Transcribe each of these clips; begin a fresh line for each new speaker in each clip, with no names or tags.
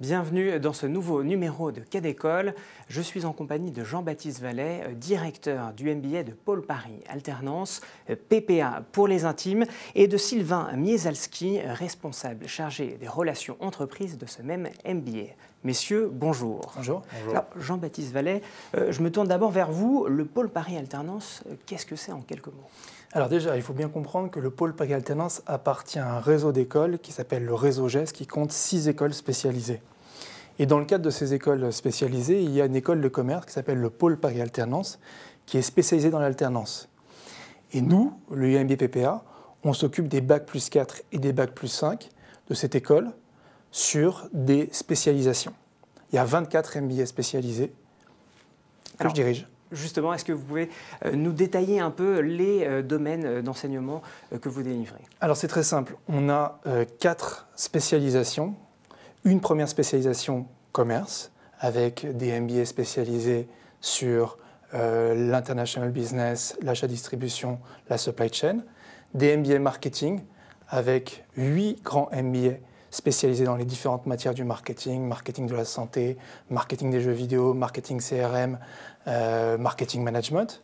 Bienvenue dans ce nouveau numéro de Quai d'École. Je suis en compagnie de Jean-Baptiste Vallet, directeur du MBA de Pôle Paris Alternance, PPA pour les intimes, et de Sylvain Mieszalski, responsable chargé des relations entreprises de ce même MBA. Messieurs, bonjour.
Bonjour.
Jean-Baptiste Vallet, je me tourne d'abord vers vous. Le Pôle Paris Alternance, qu'est-ce que c'est en quelques mots ?
Alors déjà, il faut bien comprendre que le Pôle Paris Alternance appartient à un réseau d'écoles qui s'appelle le réseau GES, qui compte 6 écoles spécialisées. Et dans le cadre de ces écoles spécialisées, il y a une école de commerce qui s'appelle le Pôle Paris Alternance, qui est spécialisée dans l'alternance. Et nous, le MBA PPA, on s'occupe des Bac plus 4 et des Bac plus 5 de cette école sur des spécialisations. Il y a 24 MBA spécialisés que je dirige.
Justement, est-ce que vous pouvez nous détailler un peu les domaines d'enseignement que vous délivrez ?
Alors c'est très simple. On a 4 spécialisations. Une première spécialisation commerce, avec des MBA spécialisés sur l'international business, l'achat-distribution, la supply chain. Des MBA marketing, avec 8 grands MBA spécialisés dans les différentes matières du marketing, marketing de la santé, marketing des jeux vidéo, marketing CRM, marketing management.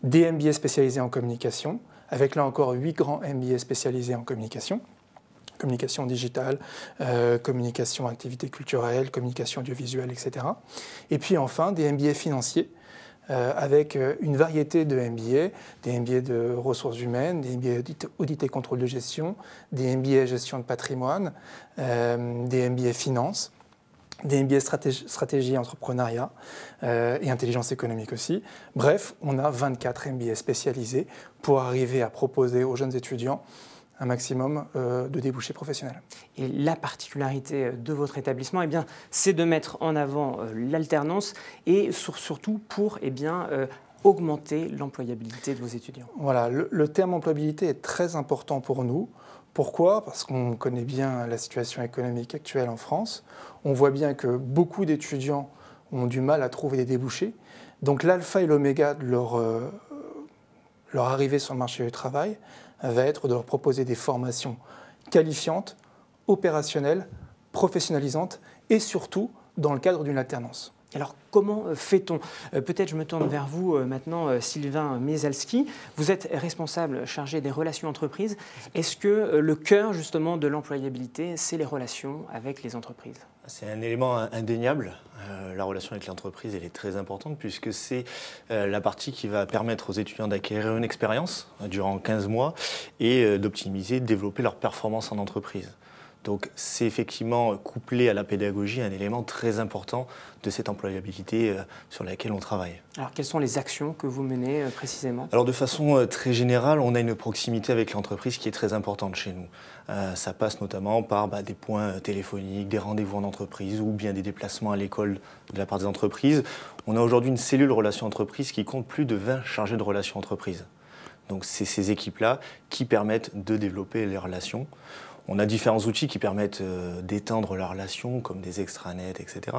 Des MBA spécialisés en communication, avec là encore 8 grands MBA spécialisés en communication. Communication digitale, communication activités culturelles, communication audiovisuelle, etc. Et puis enfin, des MBA financiers, avec une variété de MBA, des MBA de ressources humaines, des MBA audit et contrôle de gestion, des MBA gestion de patrimoine, des MBA finance, des MBA stratégie et entrepreneuriat et intelligence économique aussi. Bref, on a 24 MBA spécialisés pour arriver à proposer aux jeunes étudiants un maximum de débouchés professionnels.
Et la particularité de votre établissement, eh bien, c'est de mettre en avant l'alternance et surtout pour augmenter l'employabilité de vos étudiants.
Voilà, le terme employabilité est très important pour nous. Pourquoi ? Parce qu'on connaît bien la situation économique actuelle en France. On voit bien que beaucoup d'étudiants ont du mal à trouver des débouchés. Donc l'alpha et l'oméga de leur arrivée sur le marché du travail va être de leur proposer des formations qualifiantes, opérationnelles, professionnalisantes et surtout dans le cadre d'une alternance.
Alors, comment fait-on ? Peut-être je me tourne vers vous maintenant, Sylvain Mieszalski. Vous êtes responsable chargé des relations entreprises. Est-ce que le cœur justement de l'employabilité, c'est les relations avec les entreprises ?
C'est un élément indéniable. La relation avec l'entreprise, elle est très importante puisque c'est la partie qui va permettre aux étudiants d'acquérir une expérience durant 15 mois et d'optimiser, de développer leur performance en entreprise. Donc c'est effectivement couplé à la pédagogie un élément très important de cette employabilité sur laquelle on travaille.
Alors quelles sont les actions que vous menez précisément ?
Alors de façon très générale, on a une proximité avec l'entreprise qui est très importante chez nous. Ça passe notamment par des points téléphoniques, des rendez-vous en entreprise ou bien des déplacements à l'école de la part des entreprises. On a aujourd'hui une cellule relations entreprises qui compte plus de 20 chargés de relations entreprises. Donc c'est ces équipes-là qui permettent de développer les relations. On a différents outils qui permettent d'étendre la relation, comme des extranets, etc.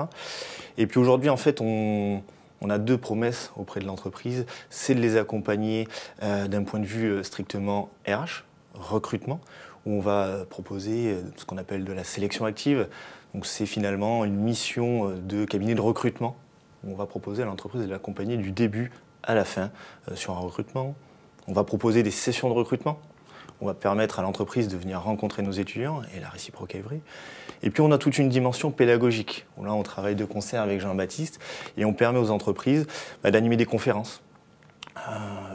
Et puis aujourd'hui, en fait, on a 2 promesses auprès de l'entreprise. C'est de les accompagner d'un point de vue strictement RH, recrutement, où on va proposer ce qu'on appelle de la sélection active. Donc c'est finalement une mission de cabinet de recrutement, où on va proposer à l'entreprise de l'accompagner du début à la fin sur un recrutement. On va proposer des sessions de recrutement. On va permettre à l'entreprise de venir rencontrer nos étudiants et la réciproque est vraie. Et puis on a toute une dimension pédagogique. Là, on travaille de concert avec Jean-Baptiste et on permet aux entreprises d'animer des conférences.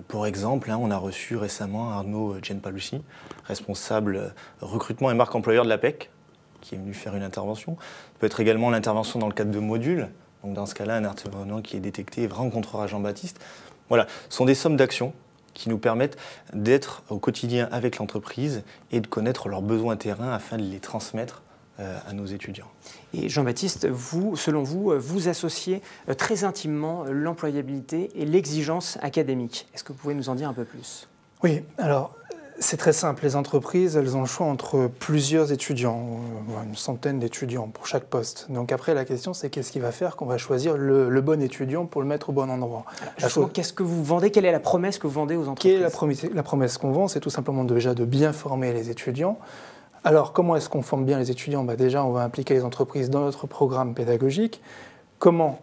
Pour exemple, on a reçu récemment Arnaud Gianpalucci, responsable recrutement et marque employeur de l'APEC, qui est venu faire une intervention. Ça peut être également l'intervention dans le cadre de modules. Donc dans ce cas-là, un intervenant qui est détecté rencontrera Jean-Baptiste. Voilà, ce sont des sommes d'actions qui nous permettent d'être au quotidien avec l'entreprise et de connaître leurs besoins terrain afin de les transmettre à nos étudiants.
Et Jean-Baptiste, vous, selon vous, vous associez très intimement l'employabilité et l'exigence académique. Est-ce que vous pouvez nous en dire un peu plus ?
Oui, alors c'est très simple. Les entreprises, elles ont le choix entre plusieurs étudiants, une centaine d'étudiants pour chaque poste. Donc après, la question, c'est qu'est-ce qui va faire qu'on va choisir le bon étudiant pour le mettre au bon endroit.
Justement, qu'est-ce que vous vendez ? Quelle est la promesse que vous vendez aux entreprises ?
La promesse qu'on vend, c'est tout simplement déjà de bien former les étudiants Alors, comment est-ce qu'on forme bien les étudiants? Déjà, on va impliquer les entreprises dans notre programme pédagogique. Comment?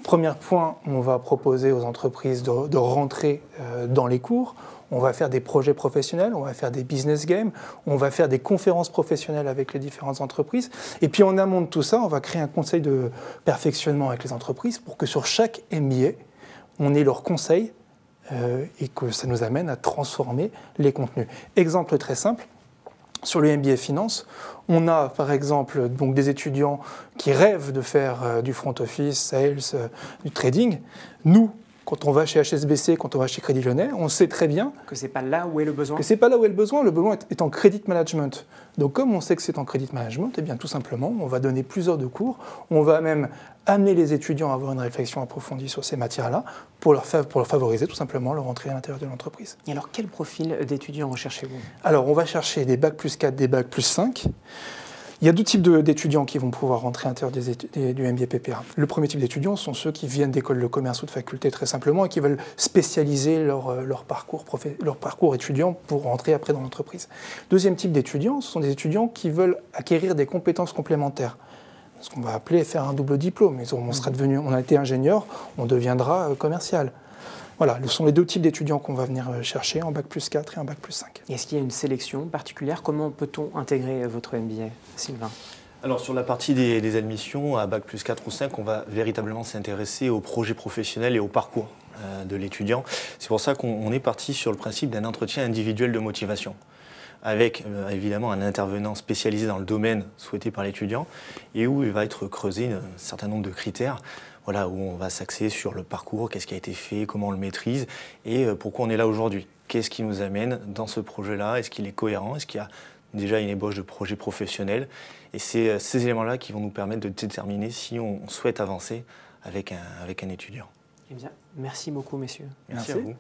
Premier point, on va proposer aux entreprises de rentrer dans les cours. On va faire des projets professionnels, on va faire des business games, on va faire des conférences professionnelles avec les différentes entreprises. Et puis en amont de tout ça, on va créer un conseil de perfectionnement avec les entreprises pour que sur chaque MBA, on ait leurs conseils et que ça nous amène à transformer les contenus. Exemple très simple. Sur le MBA Finance, on a par exemple donc, des étudiants qui rêvent de faire du front office, sales, du trading. Nous, quand on va chez HSBC, quand on va chez Crédit Lyonnais, on sait très bien
que ce n'est pas là où est le besoin.
Que ce n'est pas là où est le besoin est en credit management. Donc comme on sait que c'est en credit management, eh bien tout simplement, on va donner plusieurs de cours, on va même amener les étudiants à avoir une réflexion approfondie sur ces matières-là pour leur favoriser tout simplement leur entrée à l'intérieur de l'entreprise.
Et alors quel profil d'étudiants recherchez-vous?
Alors on va chercher des bacs plus 4, des bacs plus 5. Il y a deux types d'étudiants qui vont pouvoir rentrer à l'intérieur du MBA PPA. Le premier type d'étudiants sont ceux qui viennent d'écoles de commerce ou de faculté très simplement et qui veulent spécialiser leur parcours étudiant pour rentrer après dans l'entreprise. Deuxième type d'étudiants, ce sont des étudiants qui veulent acquérir des compétences complémentaires. Ce qu'on va appeler faire un double diplôme. On a été ingénieur, on deviendra commercial. Voilà, ce sont les deux types d'étudiants qu'on va venir chercher, en bac plus 4 et en bac plus 5.
Est-ce qu'il y a une sélection particulière? Comment peut-on intégrer votre MBA, Sylvain?
Alors sur la partie des admissions, à bac plus 4 ou 5, on va véritablement s'intéresser au projet professionnel et au parcours de l'étudiant. C'est pour ça qu'on est parti sur le principe d'un entretien individuel de motivation, avec évidemment un intervenant spécialisé dans le domaine souhaité par l'étudiant et où il va être creusé un certain nombre de critères. Voilà, où on va s'axer sur le parcours, qu'est-ce qui a été fait, comment on le maîtrise et pourquoi on est là aujourd'hui. Qu'est-ce qui nous amène dans ce projet-là? Est-ce qu'il est cohérent? Est-ce qu'il y a déjà une ébauche de projet professionnel? Et c'est ces éléments-là qui vont nous permettre de déterminer si on souhaite avancer avec un étudiant.
Eh bien, merci beaucoup, messieurs.
Merci à vous.